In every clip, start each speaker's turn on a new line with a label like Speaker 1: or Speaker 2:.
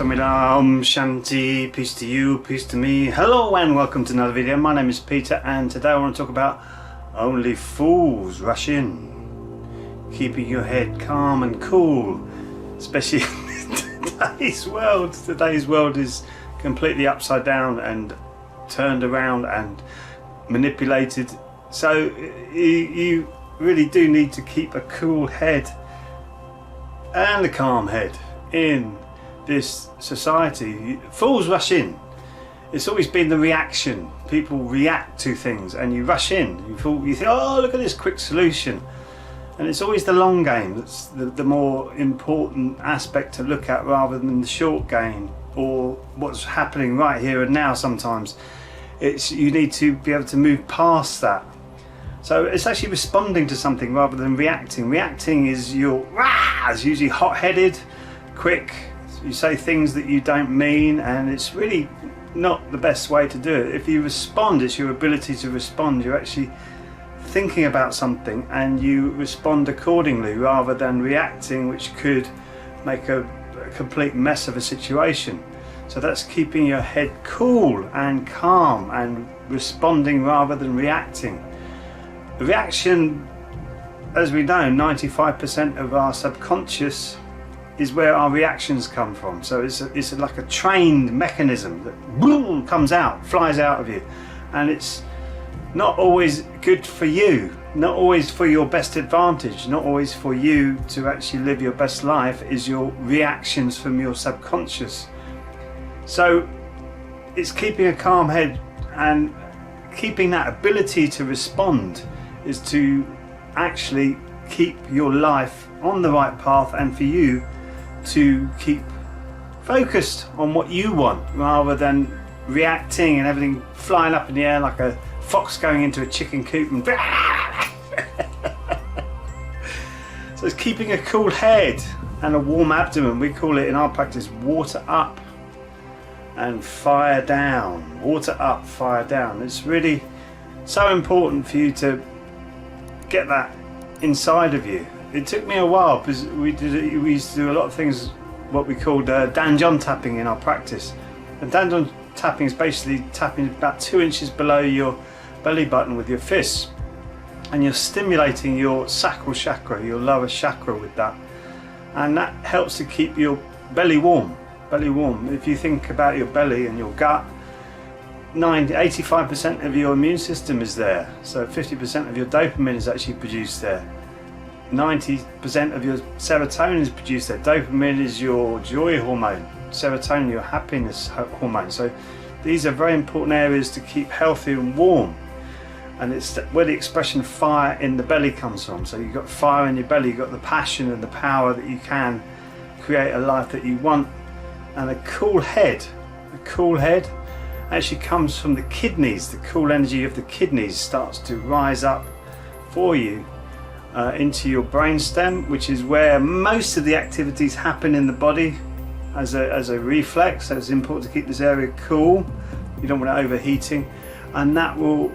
Speaker 1: Om Shanti, peace to you, peace to me. Hello and welcome to another video. My name is Peter and today I want to talk about only fools rush in. Keeping your head calm and cool, especially in today's world. Today's world is completely upside down and turned around and manipulated. So you really do need to keep a cool head and a calm head in this society. Fools rush in. It's always been the reaction. People react to things and you rush in. You think, oh, look at this quick solution. And it's always the long game that's the more important aspect to look at rather than the short game or what's happening right here and now. Sometimes you need to be able to move past that. So it's actually responding to something rather than reacting. Reacting is it's usually hot-headed, quick. You say things that you don't mean, and it's really not the best way to do it. If you respond, it's your ability to respond. You're actually thinking about something and you respond accordingly rather than reacting, which could make a complete mess of a situation. So that's keeping your head cool and calm and responding rather than reacting. The reaction, as we know, 95% of our subconscious is where our reactions come from. So it's like a trained mechanism that boom, comes out, flies out of you, and it's not always good for you, not always for your best advantage, not always for you to actually live your best life. Is your reactions from your subconscious. So it's keeping a calm head and keeping that ability to respond is to actually keep your life on the right path, and for you to keep focused on what you want rather than reacting and everything flying up in the air like a fox going into a chicken coop and so it's keeping a cool head and a warm abdomen. We call it in our practice water up and fire down. Water up, fire down. It's really so important for you to get that inside of you. It took me a while because we used to do a lot of things what we called danjon tapping in our practice. And danjon tapping is basically tapping about 2 inches below your belly button with your fists, and you're stimulating your sacral chakra, your lower chakra, with that, and that helps to keep your belly warm. If you think about your belly and your gut, 85% of your immune system is there, so 50% of your dopamine is actually produced there. 90% of your serotonin is produced there. Dopamine is your joy hormone, serotonin your happiness hormone. So these are very important areas to keep healthy and warm, and it's where the expression fire in the belly comes from. So you've got fire in your belly, you've got the passion and the power that you can create a life that you want. And a cool head actually comes from the kidneys. The cool energy of the kidneys starts to rise up for you into your brainstem, which is where most of the activities happen in the body as a reflex. So it's important to keep this area cool. You don't want it overheating, and that will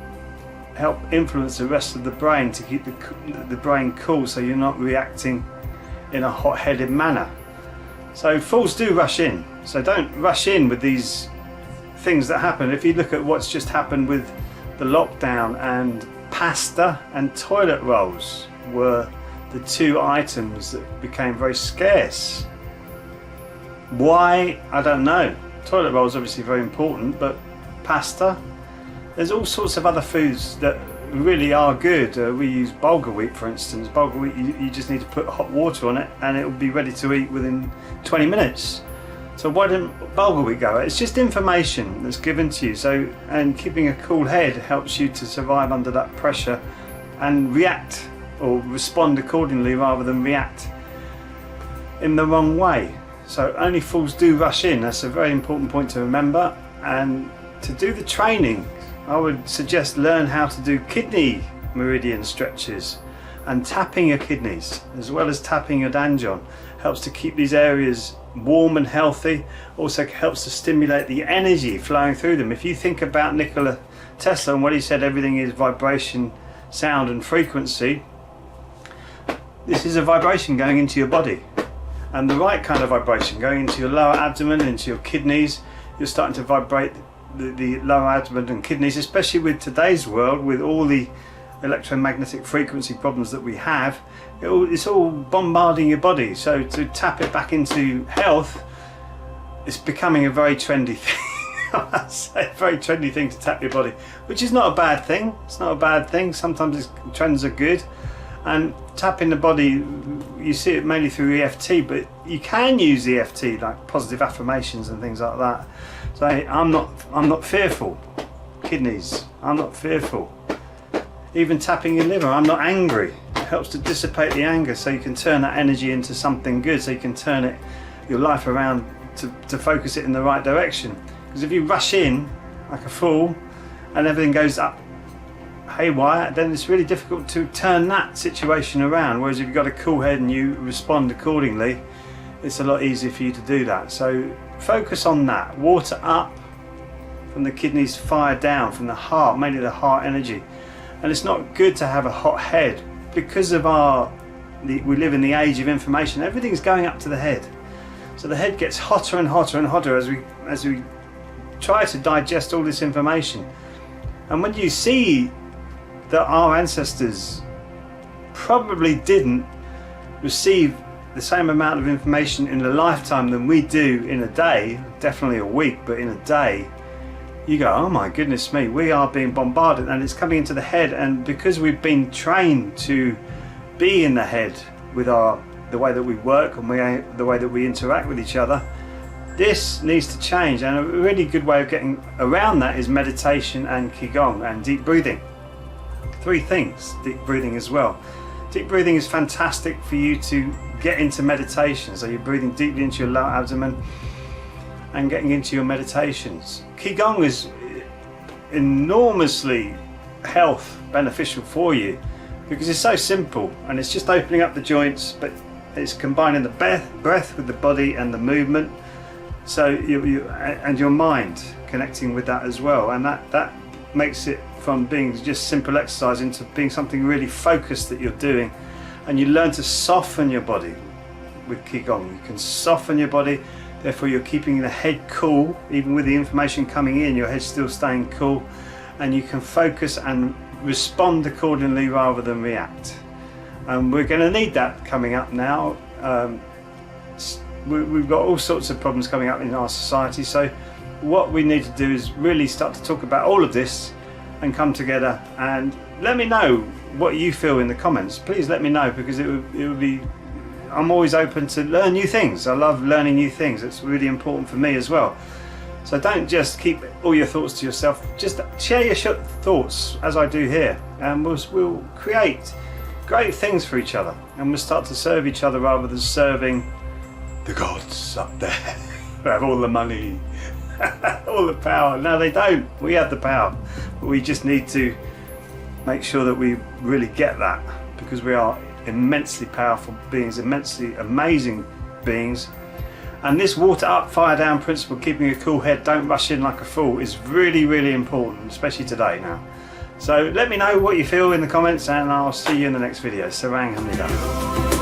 Speaker 1: help influence the rest of the brain to keep the brain cool, so you're not reacting in a hot-headed manner. So fools do rush in, so don't rush in with these things that happen. If you look at what's just happened with the lockdown, and pasta and toilet rolls were the two items that became very scarce. Why? I don't know. Toilet rolls obviously very important, but pasta, there's all sorts of other foods that really are good. We use bulgur wheat, for instance. Bulgur wheat, you just need to put hot water on it and it will be ready to eat within 20 minutes. So why didn't bulgur wheat go? It's just information that's given to you. So, and keeping a cool head helps you to survive under that pressure and react or respond accordingly rather than react in the wrong way. So only fools do rush in. That's a very important point to remember. And to do the training, I would suggest learn how to do kidney meridian stretches and tapping your kidneys as well as tapping your danjon. Helps to keep these areas warm and healthy. Also helps to stimulate the energy flowing through them. If you think about Nikola Tesla and what he said, everything is vibration, sound and frequency. This is a vibration going into your body, and the right kind of vibration going into your lower abdomen, into your kidneys. You're starting to vibrate the lower abdomen and kidneys, especially with today's world, with all the electromagnetic frequency problems that we have. It's all bombarding your body, so to tap it back into health, it's becoming a very trendy thing. I say a very trendy thing to tap your body, which is not a bad thing. It's not a bad thing. Sometimes trends are good, and tapping the body, you see it mainly through EFT, but you can use EFT like positive affirmations and things like that. So I'm not fearful. Kidneys, I'm not fearful. Even tapping your liver, I'm not angry. It helps to dissipate the anger, so you can turn that energy into something good, so you can turn your life around to focus it in the right direction. Because if you rush in like a fool and everything goes up haywire, then it's really difficult to turn that situation around. Whereas if you've got a cool head and you respond accordingly, it's a lot easier for you to do that. So focus on that. Water up from the kidneys, fire down from the heart, mainly the heart energy. And it's not good to have a hot head because of we live in the age of information. Everything's going up to the head, so the head gets hotter and hotter and hotter as we try to digest all this information. And when you see that our ancestors probably didn't receive the same amount of information in a lifetime than we do in a day, definitely a week, but in a day, you go, oh my goodness me, we are being bombarded, and it's coming into the head. And because we've been trained to be in the head with the way that we work and the way that we interact with each other, this needs to change. And a really good way of getting around that is meditation and Qigong and deep breathing. 3 things, deep breathing as well. Deep breathing is fantastic for you to get into meditation, so you're breathing deeply into your lower abdomen and getting into your meditations. Qigong is enormously health beneficial for you because it's so simple, and it's just opening up the joints, but it's combining the breath with the body and the movement, so and your mind connecting with that as well, and that makes it from being just simple exercise into being something really focused that you're doing. And you learn to soften your body with Qigong. You can soften your body, therefore you're keeping the head cool. Even with the information coming in, your head's still staying cool, and you can focus and respond accordingly rather than react. And we're going to need that coming up now. We've got all sorts of problems coming up in our society, so what we need to do is really start to talk about all of this and come together. And let me know what you feel in the comments. Please let me know, because it would be, I'm always open to learn new things. I love learning new things. It's really important for me as well. So don't just keep all your thoughts to yourself. Just share your thoughts as I do here, and we'll create great things for each other, and we'll start to serve each other rather than serving the gods up there who have all the money, all the power. No, they don't. We have the power, but we just need to make sure that we really get that, because we are immensely powerful beings, immensely amazing beings. And this water up, fire down principle, keeping a cool head, don't rush in like a fool, is really, really important, especially today now. So let me know what you feel in the comments, and I'll see you in the next video. Sarang Hamnida.